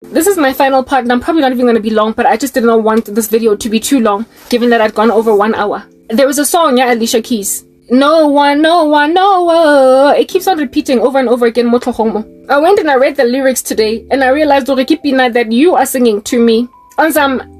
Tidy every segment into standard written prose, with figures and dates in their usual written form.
This is my final part, and I'm probably not even going to be long, but I just did not want this video to be too long, given that I'd gone over 1 hour. There was a song, yeah, Alicia Keys. No one, no one, no one. It keeps on repeating over and over again. I went and I read the lyrics today, and I realized that you are singing to me.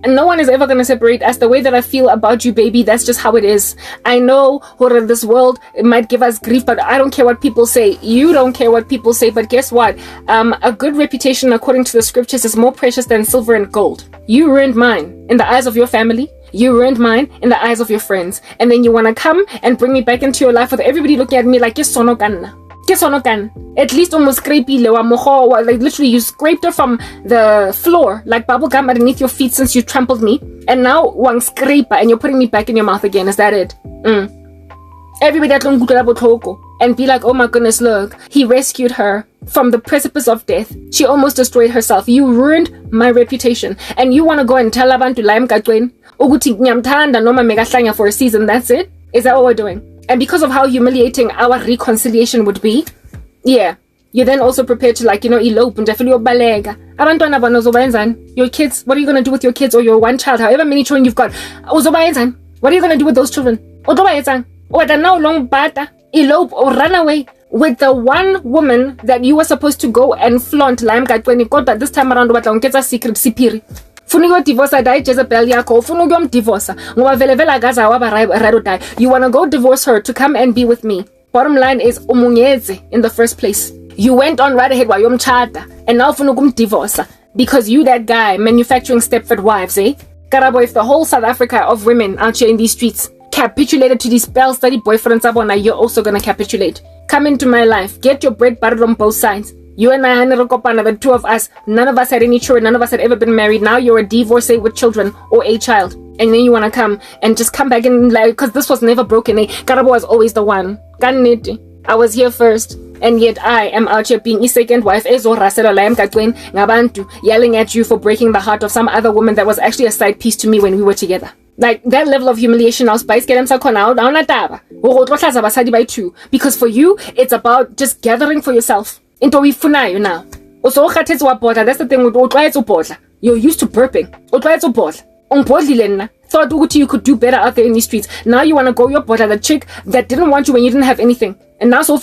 No one is ever going to separate us. The way that I feel about you, baby, that's just how it is. I know this world, it might give us grief, but I don't care what people say. You don't care what people say, but guess what? A good reputation, according to the scriptures, is more precious than silver and gold. You ruined mine in the eyes of your family. You ruined mine in the eyes of your friends. And then you want to come and bring me back into your life with everybody looking at me like, at least almost scrape like literally you scraped her from the floor like bubble gum underneath your feet since you trampled me, and now one scraper and you're putting me back in your mouth again. Is that it? Everybody and be like, oh my goodness, look, he rescued her from the precipice of death. She almost destroyed herself. You ruined my reputation, and you want to go and tell abantu la emgaqweni ukuthi ngiyamthanda noma mekahlanya for a season. That's it? Is that what we're doing? And because of how humiliating our reconciliation would be, yeah, you're then also prepared to, like, elope and definitely balega. Your kids, what are you going to do with your kids or your one child, however many children you've got? What are you going to do with those children? Elope or run away with the one woman that you were supposed to go and flaunt this time around get a secret sipiri. Divorce Jezebel divorce. You wanna go divorce her to come and be with me. Bottom line is in the first place. You went on right ahead while you're and now divorce because you that guy manufacturing Stepford wives, eh? Karabo, if the whole South Africa of women out here in these streets capitulated to these spell study boyfriends, you're also gonna capitulate. Come into my life, get your bread buttered on both sides. You and I, the two of us, none of us had any children, none of us had ever been married. Now you're a divorcee with children or a child. And then you want to come and just come back and because this was never broken. Karabo was always the one. I was here first. And yet I am out here being a second wife, yelling at you for breaking the heart of some other woman that was actually a side piece to me when we were together. Like, that level of humiliation now, Spice get them because for you, it's about just gathering for yourself. Into we funayo now. Also, that's the thing with you're used to burping. Thought you could do better out there in these streets. Now you want to go your bother, the chick that didn't want you when you didn't have anything. And now so and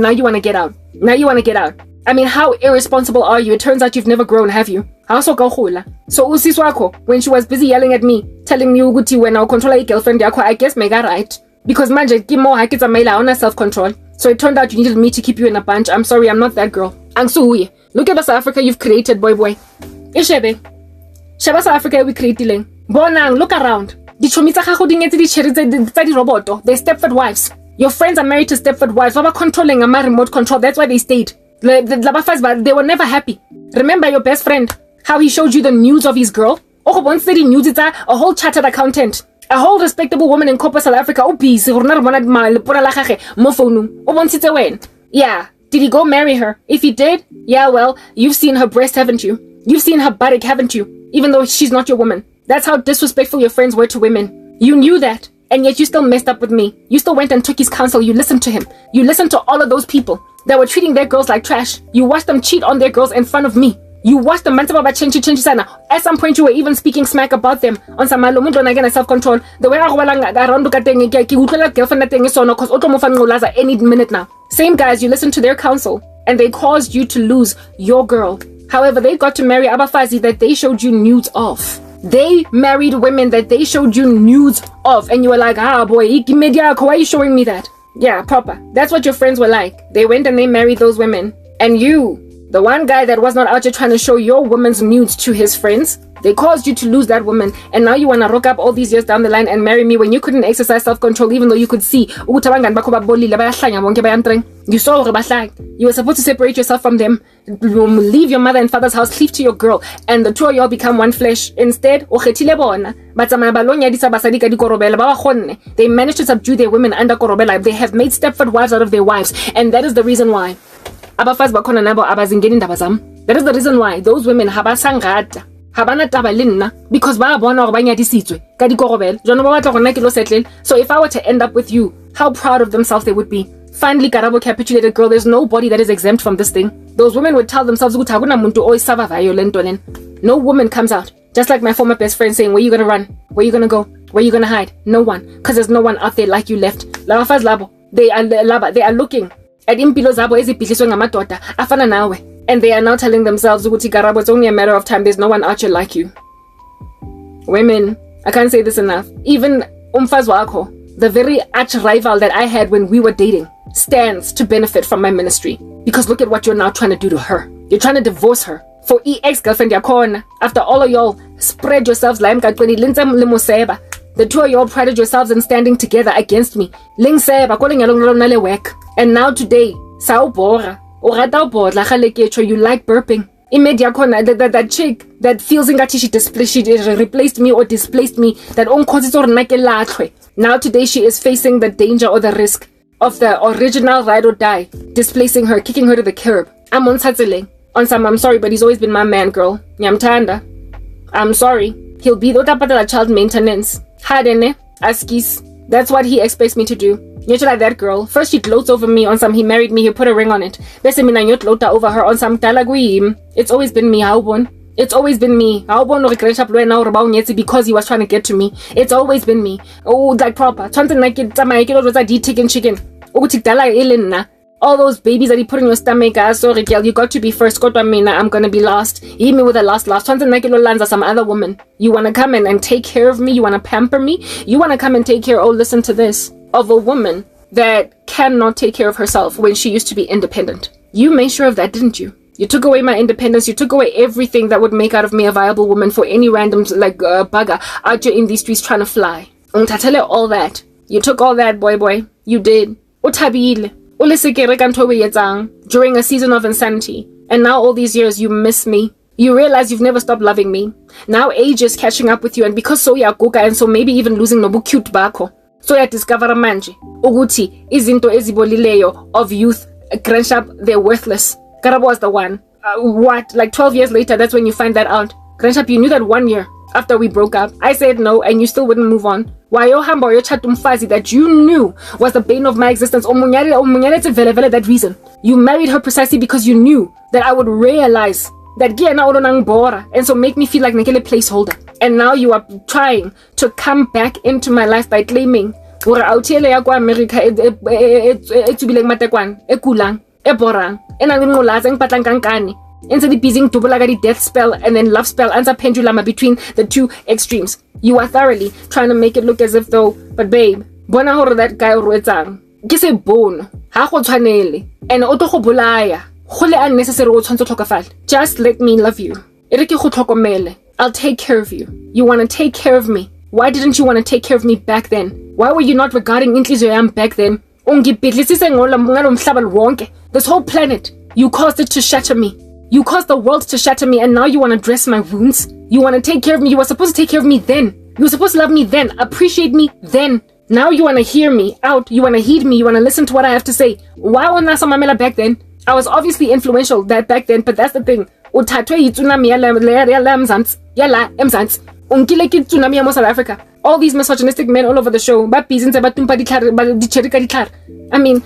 now you want to get out. I mean, how irresponsible are you? It turns out you've never grown, have you? So when she was busy yelling at me, telling me when I'll control a girlfriend, I guess mega right. Because manje give more hakits a mail on self-control. So it turned out you needed me to keep you in a bunch. I'm sorry, I'm not that girl. Look at the South Africa you've created, boy. Ishebe. Shaba South Africa we creating. Bonang, look around. They're Stepford wives. Your friends are married to Stepford wives. They controlling a remote control. That's why they stayed. They were never happy. Remember your best friend, how he showed you the nudes of his girl? Once they nudes, it's a whole chartered accountant. A whole respectable woman in corporate South Africa. Yeah, did he go marry her? If he did, yeah, well, you've seen her breast, haven't you? You've seen her buttock, haven't you? Even though she's not your woman. That's how disrespectful your friends were to women. You knew that, and yet you still messed up with me. You still went and took his counsel. You listened to him. You listened to all of those people that were treating their girls like trash. You watched them cheat on their girls in front of me. You watched them. At some point, you were even speaking smack about them on some self-control. The way any minute now. Same guys, you listened to their counsel, and they caused you to lose your girl. However, they got to marry Abafazi that they showed you nudes of. They married women that they showed you nudes of, and you were like, boy, why are you showing me that? Yeah, proper. That's what your friends were like. They went and they married those women, and you, the one guy that was not out here trying to show your woman's nudes to his friends, they caused you to lose that woman, and now you want to rock up all these years down the line and marry me when you couldn't exercise self-control, even though you could see. You saw. You were supposed to separate yourself from them, leave your mother and father's house, cleave to your girl, and the two of y'all become one flesh. Instead, they managed to subdue their women under korobela. They have made Stepford wives out of their wives, and that is the reason why. That is the reason why those women habasangata. Because so if I were to end up with you, how proud of themselves they would be. Finally, Karabo capitulated, girl. There's nobody that is exempt from this thing. those women would tell themselves, no woman comes out. Just like my former best friend saying, where you gonna run? Where you gonna go? Where you gonna hide? No one. Because there's no one out there like you left. They are looking at impilo zabo ezibhidliswe ngamadoda afana nawe. And they are now telling themselves, it's only a matter of time. There's no one out here like you. Women, I can't say this enough. Even umfaz wako, the very arch rival that I had when we were dating, stands to benefit from my ministry. Because look at what you're now trying to do to her. You're trying to divorce her. For ex-girlfriend yakona, after all of y'all spread yourselves the two of y'all prided yourselves in standing together against me. And now today, you like burping. That chick that feels she replaced me or displaced me. Now today she is facing the danger or the risk of the original ride or die, displacing her, kicking her to the curb. I'm on Satsile. On some, I'm sorry, but he's always been my man, girl. Nyamtanda. I'm sorry. He'll be the child maintenance. Hadene, askis. That's what he expects me to do. You're like that girl. First she gloats over me on some, he married me, he put a ring on it. Over her on some talaguim. It's always been me, Haubon. It's always been me. Because he was trying to get to me. It's always been me. Oh, like proper. Chicken. All those babies that he put in your stomach, sorry girl, you got to be first. I'm gonna be last. Hit me with the last. Some other woman. You wanna come in and take care of me? You wanna pamper me? You wanna come and take care, oh listen to this, of a woman that cannot take care of herself when she used to be independent. You made sure of that, didn't you? You took away my independence. You took away everything that would make out of me a viable woman for any random bugger out here in these streets trying to fly. All that. You took all that, boy. You did. During a season of insanity, and now all these years you miss me. You realize you've never stopped loving me. Now age is catching up with you, and because so yaguga, and so maybe even losing nobu cute bako, so ya discover manje uguti izinto ezibolileyo of youth grandshap, they're worthless. Karabo was the one. Like 12 years later, that's when you find that out. Grandshap, you knew that 1 year after we broke up. I said no, and you still wouldn't move on. Why yo hamba yo chatumfazi that you knew was the bane of my existence. That reason. You married her precisely because you knew that I would realize that and so make me feel like nakele placeholder. And now you are trying to come back into my life by claiming America instead of busy double death spell and then love spell answer pendulum between the two extremes. You are thoroughly trying to make it look as if though, but babe, bona hore that guy roetsang ke se bono ha go tshwanele and o to go bolaya go le unnecessary o tshwantse tlhokafala. Just let me love you. Ere ke go tlhokomele. I'll take care of you. You want to take care of me. Why didn't you want to take care of me back then? Why were you not regarding inhliziyo yami back then? This whole planet, you caused it to shatter me. You caused the world to shatter me, and now you want to dress my wounds? You want to take care of me? You were supposed to take care of me then. You were supposed to love me then, appreciate me then. Now you want to hear me out. You want to heed me. You want to listen to what I have to say. Why was not Mamela back then? I was obviously influential back then, but that's the thing. South Africa. All these misogynistic men all over the show. I mean,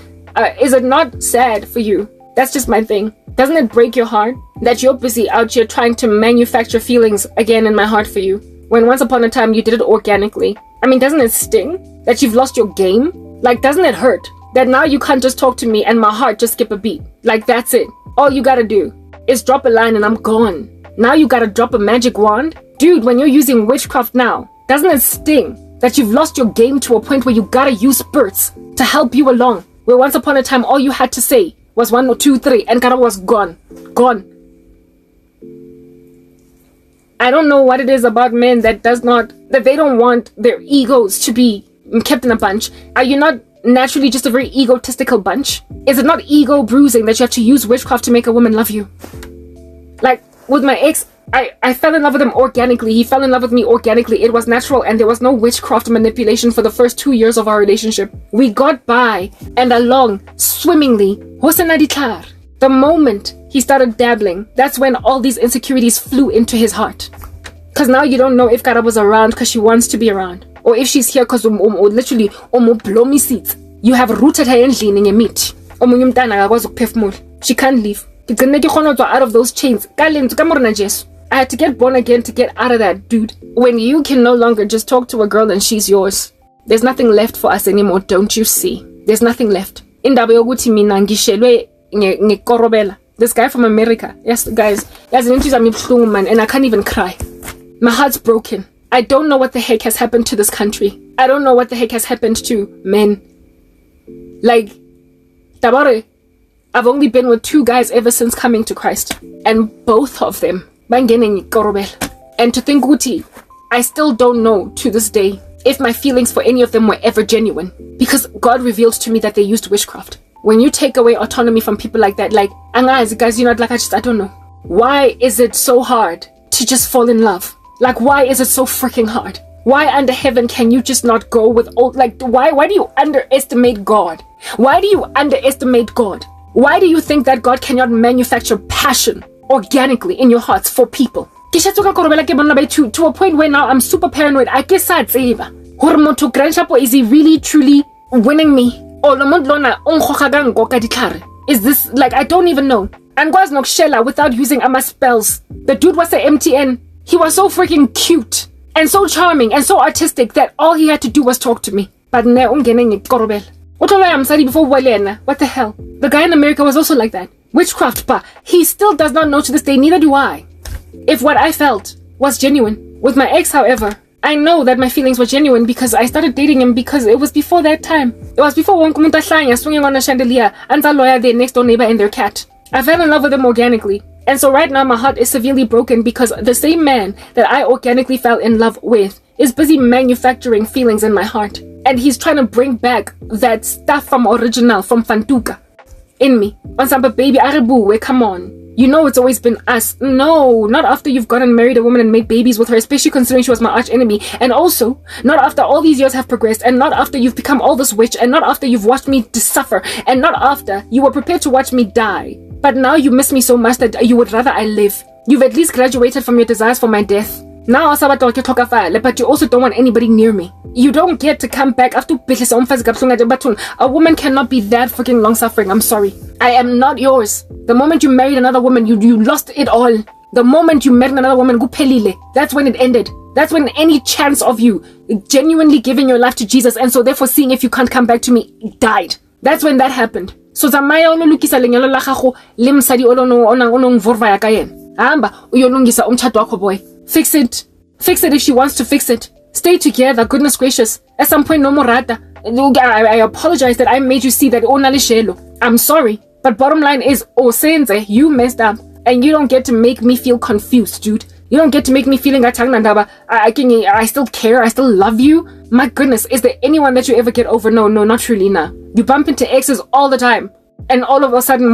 is it not sad for you? That's just my thing. Doesn't it break your heart that you're busy out here trying to manufacture feelings again in my heart for you, when once upon a time you did it organically? I mean, doesn't it sting that you've lost your game? Like, doesn't it hurt that now you can't just talk to me and my heart just skip a beat? Like, that's it. All you gotta do is drop a line and I'm gone. Now you gotta drop a magic wand? Dude, when you're using witchcraft now, doesn't it sting that you've lost your game to a point where you gotta use spurts to help you along, where once upon a time all you had to say was 1 or 2, 3 and Kara was gone. I don't know what it is about men that they don't want their egos to be kept in a bunch. Are you not naturally just a very egotistical bunch? Is it not ego bruising that you have to use witchcraft to make a woman love you? Like with my ex, I fell in love with him organically. He fell in love with me organically. It was natural and there was no witchcraft manipulation for the first 2 years of our relationship. We got by and along swimmingly. The moment he started dabbling, that's when all these insecurities flew into his heart. Because now you don't know if Kara was around because she wants to be around, or if she's here because literally blow me seats. You have rooted her in your meat. She can't leave. out of those chains. I had to get born again to get out of that, dude. When you can no longer just talk to a girl and she's yours, there's nothing left for us anymore, don't you see? There's nothing left. This guy from America, yes, guys, man, and I can't even cry. My heart's broken. I don't know what the heck has happened to this country. I don't know what the heck has happened to men. Like, Tabare, I've only been with 2 guys ever since coming to Christ, and both of them, and to think, Guti, I still don't know to this day if my feelings for any of them were ever genuine, because God revealed to me that they used witchcraft. When you take away autonomy from people like that, like, guys, you know, like, I don't know. Why is it so hard to just fall in love? Like, why is it so freaking hard? Why under heaven can you just not go with all, like, why do you underestimate God? Why do you underestimate God? Why do you think that God cannot manufacture passion organically in your hearts for people? To a point where now I'm super paranoid. I guess I'd say, is he really truly winning me? Is this, like, I don't even know. And was no shella without using ama spells. The dude was a MTN. He was so freaking cute and so charming and so artistic that all he had to do was talk to me. But what the hell? The guy in America was also like that. Witchcraft, but he still does not know to this day, neither do I, if what I felt was genuine. With my ex, however, I know that my feelings were genuine because I started dating him because it was before that time. It was before swinging on a chandelier and the lawyer, their next door neighbor and their cat. I fell in love with him organically. And so right now my heart is severely broken because the same man that I organically fell in love with is busy manufacturing feelings in my heart. And he's trying to bring back that stuff from original, from Fantuka, in me. Onsamba baby, Aribu, come on. You know it's always been us. No, not after you've gone and married a woman and made babies with her, especially considering she was my arch enemy. And also, not after all these years have progressed, and not after you've become all this witch, and not after you've watched me suffer, and not after you were prepared to watch me die. But now you miss me so much that you would rather I live. You've at least graduated from your desires for my death. Now but you also don't want anybody near me. You don't get to come back after a woman cannot be that freaking long suffering. I'm sorry. I am not yours. The moment you married another woman, you lost it all. The moment you met another woman, that's when it ended. That's when any chance of you genuinely giving your life to Jesus and so therefore seeing if you can't come back to me died. That's when that happened. So zamaya olulukisa lenyalo la gago le msadi onong vorva ya ka yena. Hamba uyolungisa umtshato wakho boy. Fix it. Fix it if she wants to fix it. Stay together, goodness gracious. At some point, no more rata. I apologize that I made you see that I'm sorry. But bottom line is, Senze, you messed up. And you don't get to make me feel confused, dude. You don't get to make me feeling I still care, I still love you. My goodness, is there anyone that you ever get over? No, not truly, nah. You bump into exes all the time. And all of a sudden,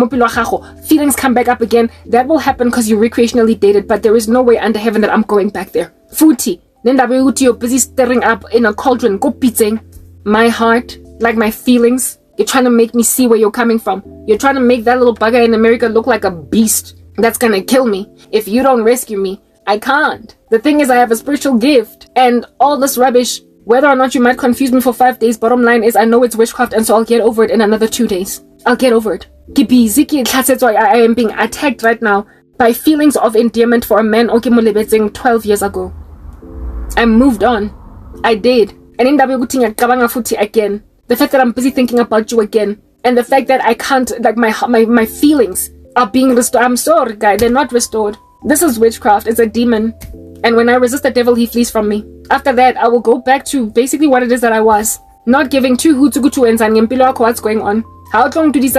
feelings come back up again. That will happen because you recreationally dated, but there is no way under heaven that I'm going back there. Futi, you're busy stirring up in a cauldron. Go pizzing. My heart, like my feelings, you're trying to make me see where you're coming from. You're trying to make that little bugger in America look like a beast that's gonna kill me. If you don't rescue me, I can't. The thing is, I have a spiritual gift, and all this rubbish, whether or not you might confuse me for 5 days, bottom line is I know it's witchcraft, and so I'll get over it in another 2 days. I'll get over it. I am being attacked right now by feelings of endearment for a man 12 years ago. I moved on. I did. And in again. The fact that I'm busy thinking about you again. And the fact that I can't, like my feelings are being restored. I'm sorry, guy. They're not restored. This is witchcraft. It's a demon. And when I resist the devil, he flees from me. After that, I will go back to basically what it is that I was. Not giving two hutugutu and what's going on. How long do this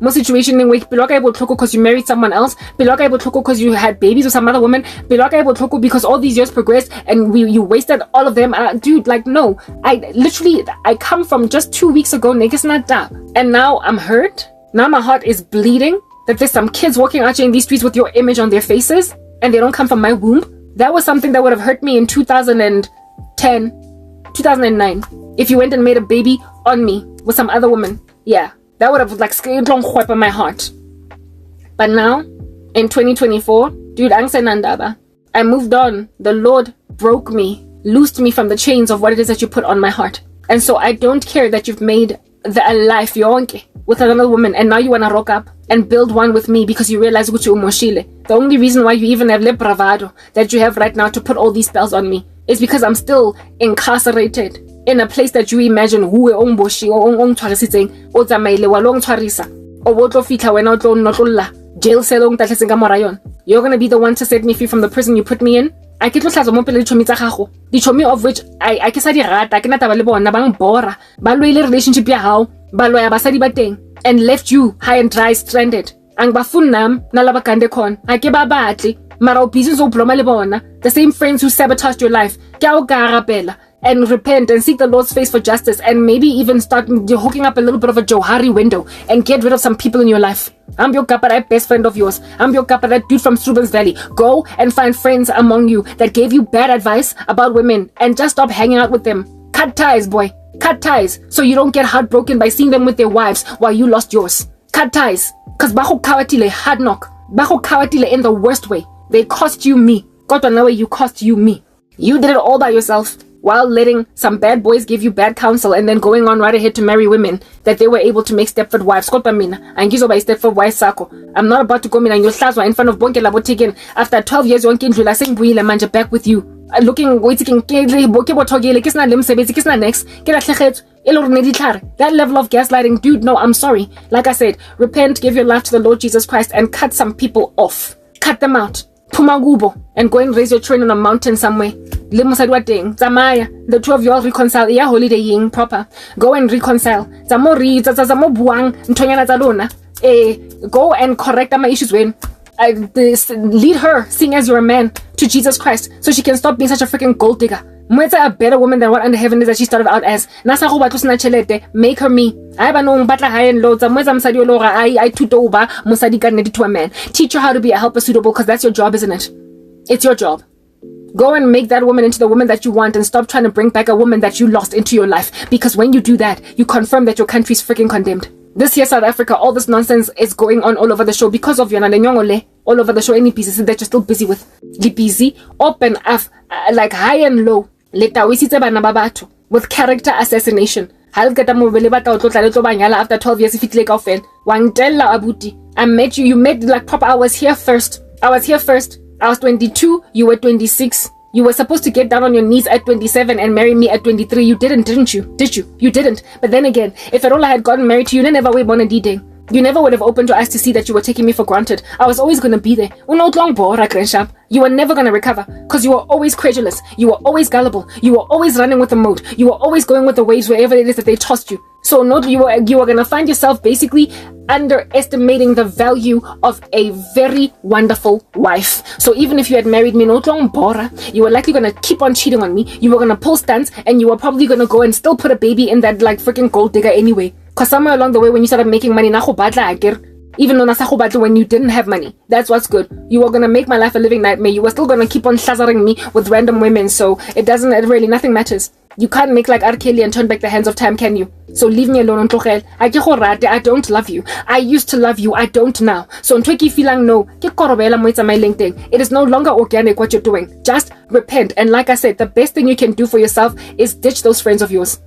more situation in which because you married someone else, because you had babies with some other woman, because all these years progressed and you wasted all of them. Dude, like no. I come from just 2 weeks ago, and now I'm hurt. Now my heart is bleeding that there's some kids walking out here in these streets with your image on their faces and they don't come from my womb. That was something that would have hurt me in 2010, 2009. If you went and made a baby on me with some other woman. Yeah. That would have like scared on my heart. But now, in 2024, dude, I moved on. The Lord broke me, loosed me from the chains of what it is that you put on my heart. And so I don't care that you've made the life yonke with another woman, and now you want to rock up and build one with me because you realize ukuthi umoshile. The only reason why you even have le bravado that you have right now to put all these spells on me is because I'm still incarcerated in a place that you imagine huwe ongboshi ongtshwarisitseng o tsamaile wa lo ngtshwarisa o bo tlo fitla wena o tlo notlolla jail cell ong tatletseng ka mora yona. You're going to be the one to set me free from the prison you put me in. I ke tlo hlatswa mo pele dichomi tsa gago, dichomi of which I ke sa di rata, ke na taba le bona bang bora ba loile relationship ya hao ba loya basadi ba teng and left you high and dry stranded. Ang bafunam na laba kande khona ha ke ba batle mara o busy zo bloma le bona, the same friends who sabotaged your life. Ke a o ka rapela and repent and seek the Lord's face for justice, and maybe even start hooking up a little bit of a Johari window and get rid of some people in your life. I'm your kappa, that best friend of yours. I'm your kappa, that dude from Strubens Valley. Go and find friends among you that gave you bad advice about women and just stop hanging out with them. Cut ties, boy. Cut ties so you don't get heartbroken by seeing them with their wives while you lost yours. Cut ties. Cause baho kawatile hard knock. Baho kawatile in the worst way. They cost you me. Kodwa nawe you cost you me. You did it all by yourself, while letting some bad boys give you bad counsel and then going on right ahead to marry women that they were able to make Stepford wives. Kodwa mina angizoba Stepford wife sakho. I'm not about to go mina ngiyohlazwa in front of bonke labo taken after 12 years yonke indlula sengibuyile manje back with you. Looking waiting boke bothokile ke sna le msebenzi ke sna next ke latlhegetso elo re ne ditlhare. That level of gaslighting, dude, no, I'm sorry. Like I said, repent, give your life to the Lord Jesus Christ and cut some people off. Cut them out. Pumagubo and go and raise your children on a mountain somewhere. Zamaya, the two of you all reconcile. Yeah, holidaying proper. Go and reconcile. Zamori, zamo buang, ntonyana zalona. Go and correct my issues when lead her, seeing as you're a man, to Jesus Christ, so she can stop being such a freaking gold digger. Mwetsa a better woman than what under heaven is that she started out as. Nasa go batlo sna chelete, make her me. I ba no batla high and low. Mwetsa msadi o lora I tuto ba musadi ka nedi to a man. Teach her how to be a helper suitable, because that's your job, isn't it? It's your job. Go and make that woman into the woman that you want and stop trying to bring back a woman that you lost into your life, because when you do that, you confirm that your country's freaking condemned. This here, South Africa, all this nonsense is going on all over the show because of Yona Lenyongole. All over the show, any pieces that you're still busy with. Li busy, up and off, like high and low. Leta wisitse bana ba batho with character assassination. After 12 years, if it like off Wangtella Abuti. I met you, met like proper. I was here first. I was 22, you were 26. You were supposed to get down on your knees at 27 and marry me at 23. You didn't you? Did you? You didn't. But then again, if at all I had gotten married to you, never would want a D-Ding. You never would have opened your eyes to see that you were taking me for granted. I was always going to be there. You were never going to recover, because you were always credulous. You were always gullible. You were always running with the moat. You were always going with the waves wherever it is that they tossed you. So no, you were going to find yourself basically underestimating the value of a very wonderful wife. So even if you had married me, you were likely going to keep on cheating on me. You were going to pull stunts, and you were probably going to go and still put a baby in that like freaking gold digger anyway. Because somewhere along the way, when you started making money, even though when you didn't have money, that's what's good. You were gonna make my life a living nightmare. You were still gonna keep on shazaring me with random women. So nothing matters. You can't make like R. Kelly and turn back the hands of time, can you? So leave me alone. I don't love you. I used to love you. I don't now. So no. It is no longer organic what you're doing. Just repent. And like I said, the best thing you can do for yourself is ditch those friends of yours.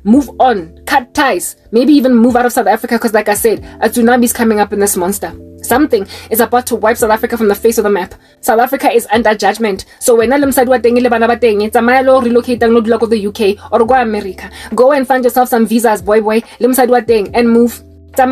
Move on, cut ties, maybe even move out of South Africa, because like I said, a tsunami is coming up in this monster. Something is about to wipe South Africa from the face of the map. South Africa is under judgment. So when relocate to the UK or go America, go and find yourself some visas, boy, and move. Go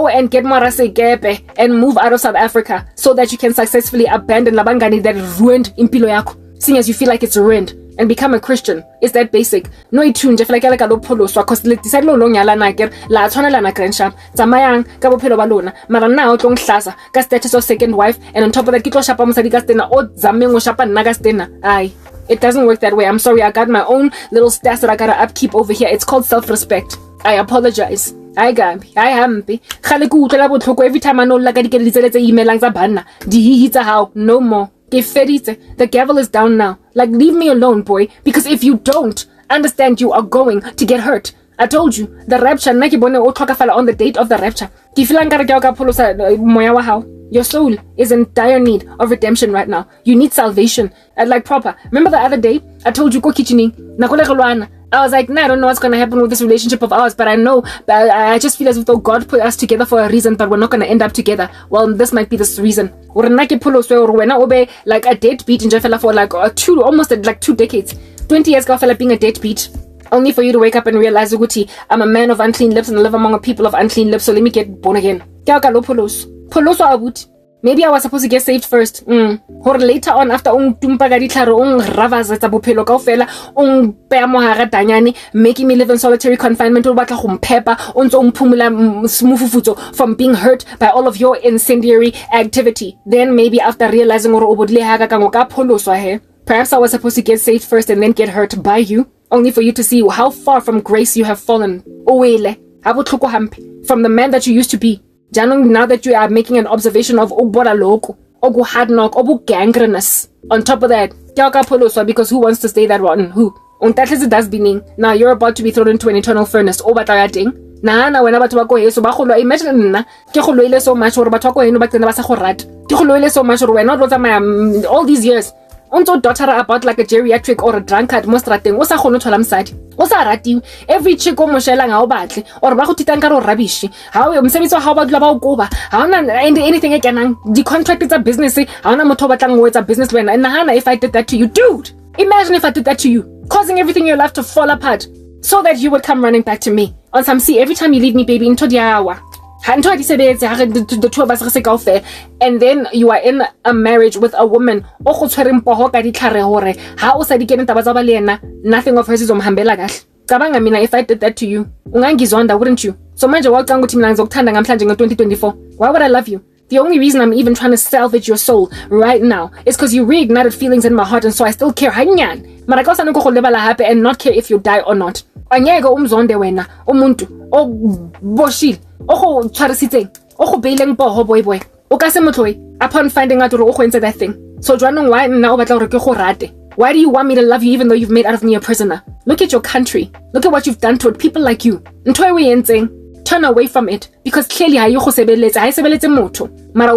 and get more and move out of South Africa so that you can successfully abandon Labangani that ruined impilo yako, seeing as you feel like it's ruined, and become a Christian. Is that basic? No itunje fela ke lo pholo swa cause le decide lo nyala na ke la tshwanela na grandshap tsamayang ka bophelo ba lona mara na o tlo nghlaza ka status of second wife, and on top of that ke tlo shapa mosadi ka stena o zameng o shapa nna ka stena. Aye, it doesn't work that way. I'm sorry, I got my own little stats that I gotta upkeep over here. It's called self-respect. I apologize. I hampi khale ku utlela botlhoko every time I know la ka dikeletsele tse email tsa banna di hihitsa how no more. The gavel is down now. Like, leave me alone, boy. Because if you don't understand, you are going to get hurt. I told you, the rapture, on the date of the rapture. Your soul is in dire need of redemption right now. You need salvation. Like proper. Remember the other day, I told you, go kitchening. I was like, nah, I don't know what's going to happen with this relationship of ours, but I know, I just feel as if though God put us together for a reason, but we're not going to end up together. Well, this might be this reason. Like a deadbeat in Jafela for like almost like 2 decades. 20 years ago, being a deadbeat. Only for you to wake up and realize, Uguti, I'm a man of unclean lips and I live among a people of unclean lips, so let me get born again. Maybe I was supposed to get saved first. Or later on, after making me live in solitary confinement, from being hurt by all of your incendiary activity. Then maybe after realizing, perhaps I was supposed to get saved first and then get hurt by you, only for you to see how far from grace you have fallen. From the man that you used to be. Now that you are making an observation of ogu hard knock, ogu gangrenous. On top of that, because who wants to stay that rotten? Who? Now you're about to be thrown into an eternal furnace. Nah, when about to go here, so imagine so much or so much or we're not all these years. Unto daughter about like a geriatric or a drunkard most rating o sa khone thola msadi o sa rati every chick o moshela nga o batle or ba go titang ka ro rubbish ha o msebetsi wa ha ba dula ba o koba ha ona anything e kenang the contract is a business ha ona motho ba tlang go etsa business wena nahana if I did that to you, dude. Imagine if I did that to you, causing everything in your life to fall apart so that you would come running back to me on some see every time you leave me, baby, into the hour. The two of us, and then you are in a marriage with a woman. Nothing of hers is if I did that to you, wouldn't you? So in 2024. Why would I love you? The only reason I'm even trying to salvage your soul right now is because you reignited feelings in my heart, and so I still care. And not care if you die or not. Wena, umuntu, boshil, charisite, beileng boy. Upon finding out that thing. So why now why do you want me to love you even though you've made out of me a prisoner? Look at your country. Look at what you've done to it. People like you. Turn away from it. Because clearly I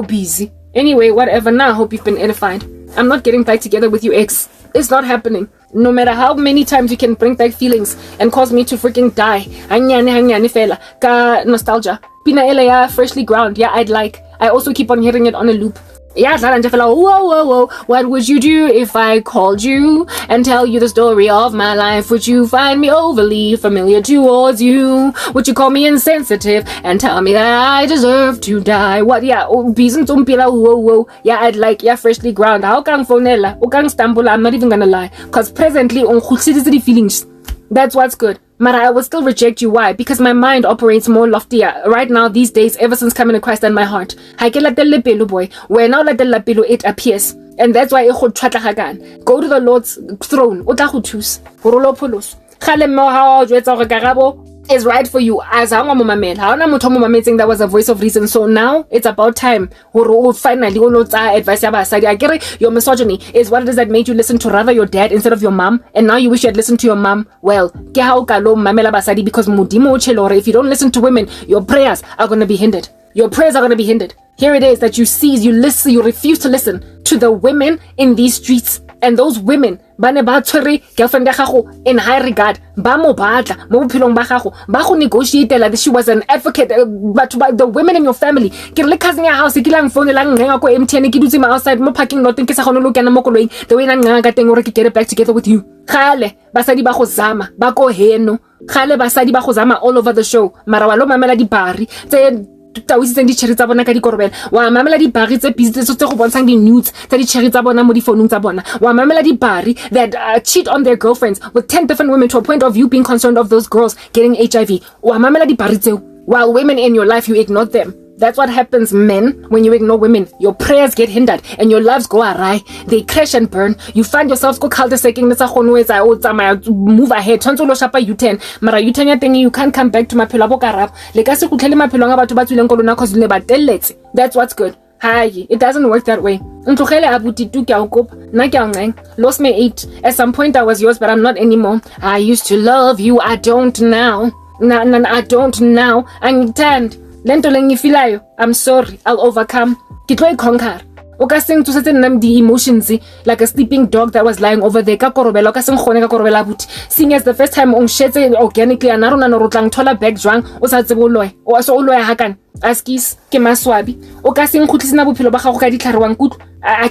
busy. Anyway, whatever. Now I hope you've been edified. I'm not getting back together with you, ex. It's not happening. No matter how many times you can bring back feelings and cause me to freaking die. Hanyane fela. Ka nostalgia. Pina elaya freshly ground. Yeah, I'd like. I also keep on hearing it on a loop. Yeah, whoa. What would you do if I called you and tell you the story of my life? Would you find me overly familiar towards you? Would you call me insensitive and tell me that I deserve to die? What? Yeah, whoa. Yeah, I'd like, yeah, freshly ground. How can phonella? Ukang stumble? I'm not even gonna lie. Cause presently, feelings. That's what's good. Mara, I will still reject you. Why? Because my mind operates more loftier right now these days, ever since coming to Christ and my heart. Boy. Where now it appears. And that's why go to the Lord's throne. Is right for you as saying that was a voice of reason. So now it's about time finally advice. Your misogyny is what it is that made you listen to rather your dad instead of your mom, and now you wish you had listened to your mom. Well, because if you don't listen to women, your prayers are going to be hindered. Here it is that you seize, you listen, you refuse to listen to the women in these streets. And those women, girlfriend in high regard, negotiate that she was an advocate, but the women in your family, cousin your house, outside, parking lot, the way get it back together with you. Basadi basadi all over the show. Marawalo mamela di bari, tawisitseng di cherry tsa bona ka dikorobela wa mamela di bari tse busy tse go bontshang di nudes tsa di cherry tsa bona mo di phone tsa bona wa mamela di bari that cheat on their girlfriends with 10 different women to a point of you being concerned of those girls getting HIV. Wa mamela di bari tse while women in your life you ignore them. That's what happens, men, when you ignore women. Your prayers get hindered and your lives go awry. They crash and burn. You find yourselves go cul-de-sacing, move ahead. U-turn. Mara U-turn thing, you can't come back to my pillow. That's what's good. Hi, it doesn't work that way. Lost me 8. At some point I was yours, but I'm not anymore. I used to love you. I don't now. I don't now. I'm tanned. I'm sorry, I'll overcome. Conquer. o ka seng tsosetse nna the emotions like a sleeping dog that was lying over there ka korobela o ka seng gone ka korobela buti seeing as the first time on shetse organically ana rona no rotlang thola back jwang o sa tsebe o loya o so o loya hakana askis ke maswabi o ka seng khutlisina bophelo ba gago ka ditlharewang kutlo I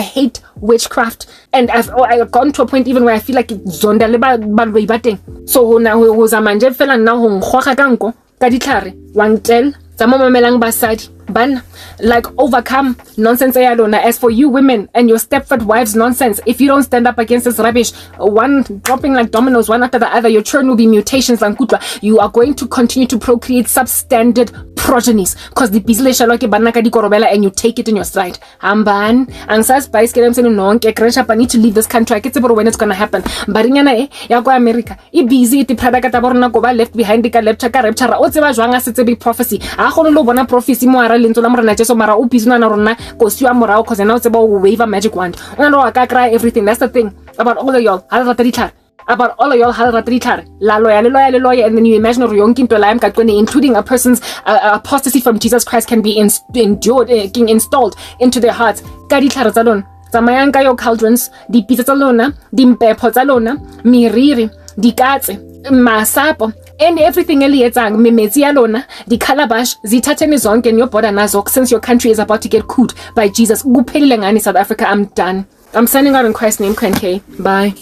hate witchcraft and I've gone to a point even where I feel like zonda le ba bateng so na ho zamanje fela nna ho nggoga ka nko ka ditlhare wangtel tsa momelang basadi ban like overcome nonsense yalona. As for you women and your Stepford wives nonsense, if you don't stand up against this rubbish, one dropping like dominoes one after the other, your children will be mutations and you are going to continue to procreate substandard progenies because the business shall banna ka dikorobela and you take it in your stride. Amban ansas spice ke them no ke crash up, I need to leave this country. I get when it's gonna happen. Barinyana ya go America e busy the product ka borona go ba left behind ka lecture ka rapture o tseba jwanga se tsebe prophecy a go lo bona prophecy mo ara lentso la morena jeso mara o busy na rona go siwa morao cause now tseba o wave a magic wand una lo ka cry everything. That's the thing about all of y'all about all of y'all la loyal, and then you imagine including a person's apostasy from Jesus Christ can be installed into their hearts. Tsamayang ka yo cauldrons, di pizza tsa lona, di mpepho tsa lona, miriri, di katse, masapo, and everything elietsang memetsi ya lona, di calabash, zithatheni zonke niyobhoda nazo since your country is about to get cooed by Jesus. Kuphelile ngani South Africa, I'm done. I'm signing out in Christ's name, K. Bye.